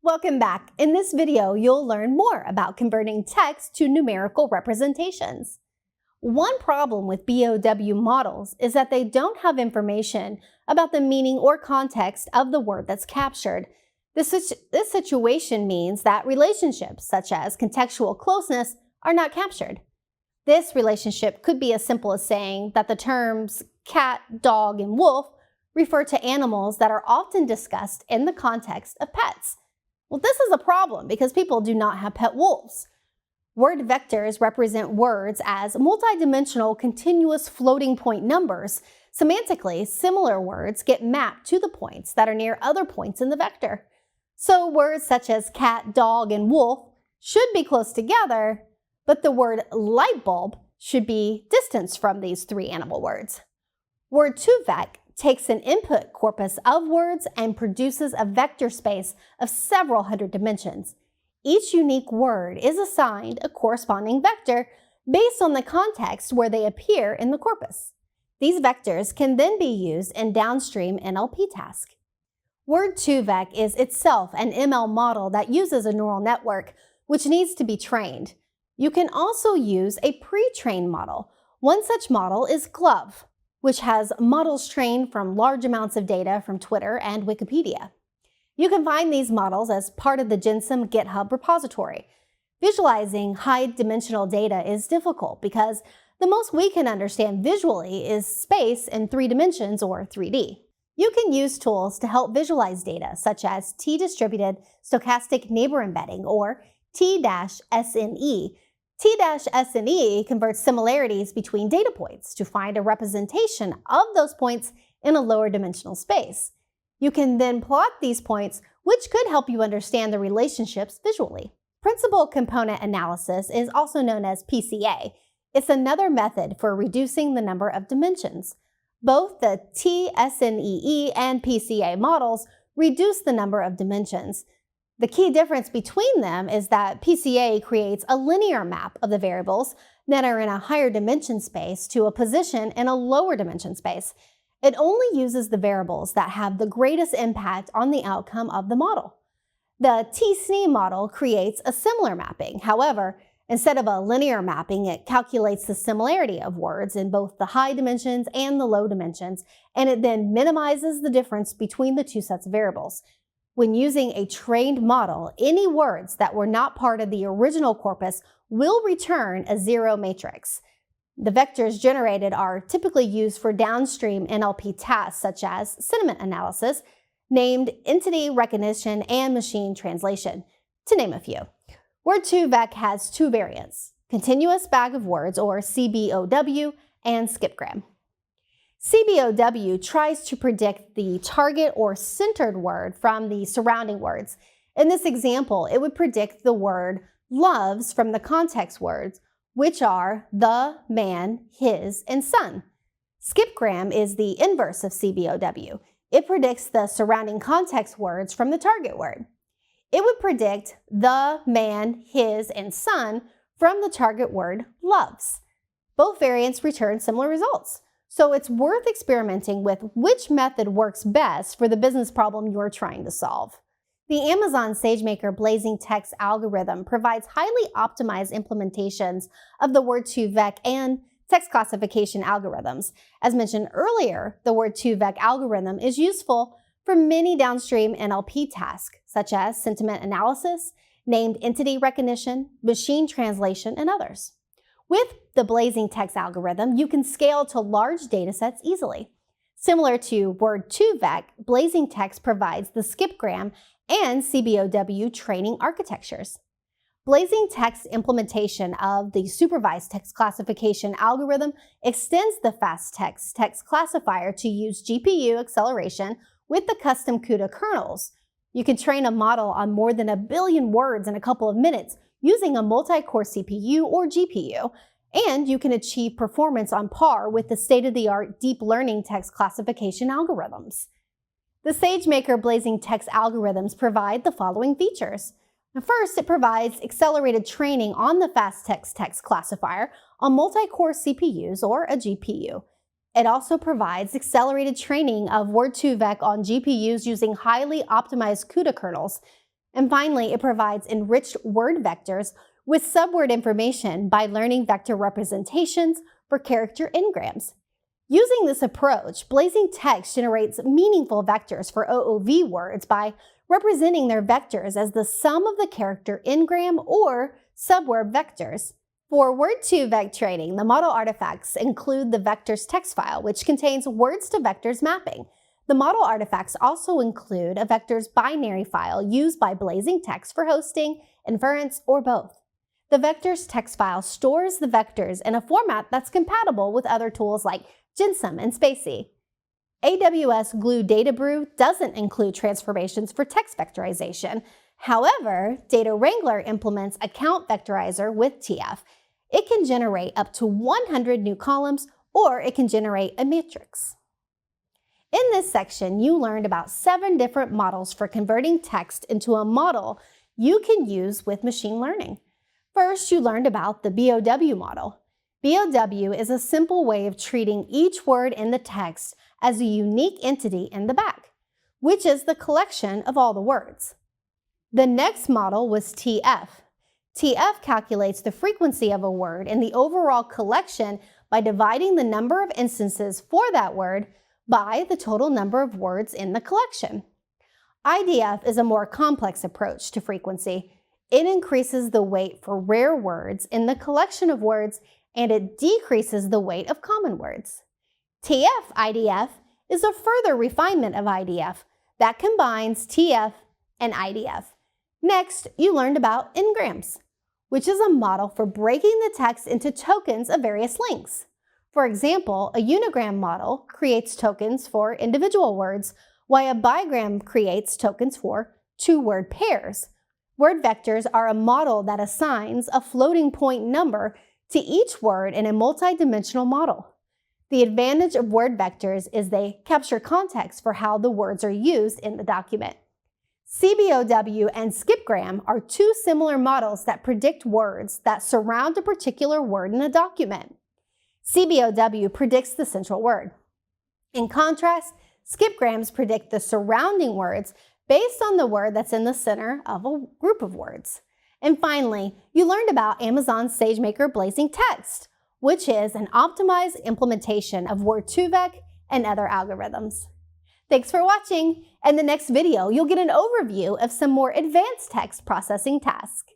Welcome back. In this video, you'll learn more about converting text to numerical representations. One problem with BOW models is that they don't have information about the meaning or context of the word that's captured. This situation means that relationships, such as contextual closeness, are not captured. This relationship could be as simple as saying that the terms cat, dog, and wolf refer to animals that are often discussed in the context of pets. Well, this is a problem because people do not have pet wolves. Word vectors represent words as multidimensional continuous floating point numbers. Semantically, similar words get mapped to the points that are near other points in the vector. So words such as cat, dog, and wolf should be close together, but the word light bulb should be distanced from these three animal words. Word2vec takes an input corpus of words and produces a vector space of several hundred dimensions. Each unique word is assigned a corresponding vector based on the context where they appear in the corpus. These vectors can then be used in downstream NLP tasks. Word2vec is itself an ML model that uses a neural network, which needs to be trained. You can also use a pre-trained model. One such model is Glove, which has models trained from large amounts of data from Twitter and Wikipedia. You can find these models as part of the Gensum GitHub repository. Visualizing high-dimensional data is difficult because the most we can understand visually is space in 3 dimensions or 3D. You can use tools to help visualize data such as T-distributed stochastic neighbor embedding or T-SNE. T-SNE converts similarities between data points to find a representation of those points in a lower dimensional space. You can then plot these points, which could help you understand the relationships visually. Principal component analysis is also known as PCA. It's another method for reducing the number of dimensions. Both the T-SNE and PCA models reduce the number of dimensions. The key difference between them is that PCA creates a linear map of the variables that are in a higher dimension space to a position in a lower dimension space. It only uses the variables that have the greatest impact on the outcome of the model. The T-SNE model creates a similar mapping. However, instead of a linear mapping, it calculates the similarity of words in both the high dimensions and the low dimensions, and it then minimizes the difference between the two sets of variables. When using a trained model, any words that were not part of the original corpus will return a zero matrix. The vectors generated are typically used for downstream NLP tasks such as sentiment analysis, named entity recognition, and machine translation, to name a few. Word2vec has 2 variants: continuous bag of words or CBOW and skipgram. CBOW tries to predict the target or centered word from the surrounding words. In this example, it would predict the word loves from the context words, which are the, man, his, and son. Skipgram is the inverse of CBOW. It predicts the surrounding context words from the target word. It would predict the, man, his, and son from the target word loves. Both variants return similar results. So it's worth experimenting with which method works best for the business problem you're trying to solve. The Amazon SageMaker Blazing Text algorithm provides highly optimized implementations of the Word2vec and text classification algorithms. As mentioned earlier, the Word2vec algorithm is useful for many downstream NLP tasks, such as sentiment analysis, named entity recognition, machine translation, and others. With the Blazing Text algorithm, you can scale to large datasets easily. Similar to Word2vec, Blazing Text provides the skipgram and CBOW training architectures. Blazing Text implementation of the supervised text classification algorithm extends the fast text classifier to use GPU acceleration with the custom CUDA kernels. You can train a model on more than 1 billion words in a couple of minutes using a multi-core CPU or GPU, and you can achieve performance on par with the state-of-the-art deep learning text classification algorithms. The SageMaker Blazing Text algorithms provide the following features. First, it provides accelerated training on the fast text classifier on multi-core CPUs or a GPU. It also provides accelerated training of Word2vec on GPUs using highly optimized CUDA kernels. And finally, it provides enriched word vectors with subword information by learning vector representations for character n-grams. Using this approach, blazing text generates meaningful vectors for OOV words by representing their vectors as the sum of the character n-gram or subword vectors. For Word2Vec training, the model artifacts include the vectors text file, which contains words to vectors mapping. The model artifacts also include a vectors binary file used by blazing text for hosting, inference, or both. The vectors text file stores the vectors in a format that's compatible with other tools like Gensum and Spacy. AWS Glue Data Brew doesn't include transformations for text vectorization. However, Data Wrangler implements Account Vectorizer with TF. It can generate up to 100 new columns, or it can generate a matrix. In this section, you learned about 7 different models for converting text into a model you can use with machine learning. First, you learned about the BOW model. BOW is a simple way of treating each word in the text as a unique entity in the back, which is the collection of all the words. The next model was TF. TF calculates the frequency of a word in the overall collection by dividing the number of instances for that word by the total number of words in the collection. IDF is a more complex approach to frequency. It increases the weight for rare words in the collection of words, and it decreases the weight of common words. TF-IDF is a further refinement of IDF that combines TF and IDF. Next, you learned about n-grams, which is a model for breaking the text into tokens of various lengths. For example, a unigram model creates tokens for individual words, while a bigram creates tokens for 2-word pairs. Word vectors are a model that assigns a floating point number to each word in a multidimensional model. The advantage of word vectors is they capture context for how the words are used in the document. CBOW and skipgram are 2 similar models that predict words that surround a particular word in a document. CBOW predicts the central word. In contrast, skipgrams predict the surrounding words based on the word that's in the center of a group of words. And finally, you learned about Amazon's SageMaker Blazing Text, which is an optimized implementation of Word2Vec and other algorithms. Thanks for watching. In the next video, you'll get an overview of some more advanced text processing tasks.